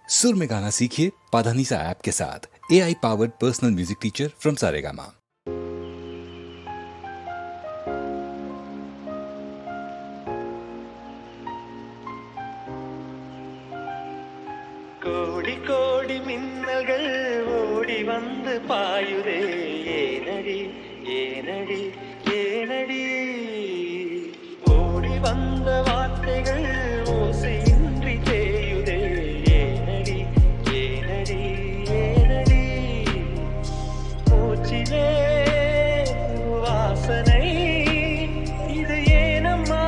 सुर में गाना सीखिए पाधानीसा ऐप के साथ। AI powered personal music teacher from Saregama. கோடி கோடி மின்னல்கள் ஓடி வந்து பாயுதே ஏனடி ஏனடி ஏனடி ஓடி வந்த வார்த்தைகள் ஓசையின்றி தேயுதே ஏனடி ஏனடி ஏனடி மூச்சிலே வாசனை இது ஏனம்மா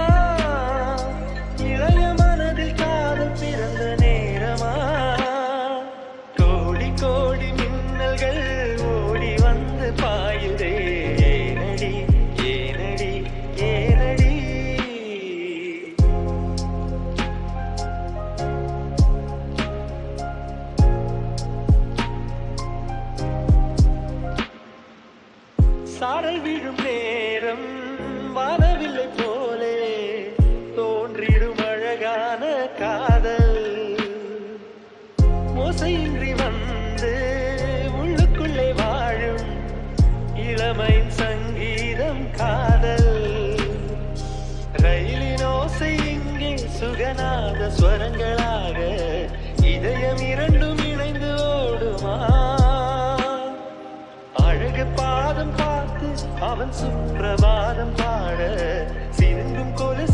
இளைய மனதில் காதல் பிறந்த நேரமா கோடி கோடி மின்னல்கள் ஓடி வந்து பாயுதே ஏனடி ஏனடி ஏனடி சாரல் விழும் நேரம் வானவில்லை போலே தோன்றிடும் அழகான காதல் மோசையின்றி வந்து உள்ளுக்குள்ளே வாழும் இளமையின் சங்கீதம் காதல் ரயிலின் ஓசை இங்கே சுகநாத ஸ்வரங்களாக இதயம் இரண்டும் இணைந்து ஓடுமா அழகு பாதம் பார்த்து அவன் சுப்பிரபாதம் பாட சிந்தும் கொலு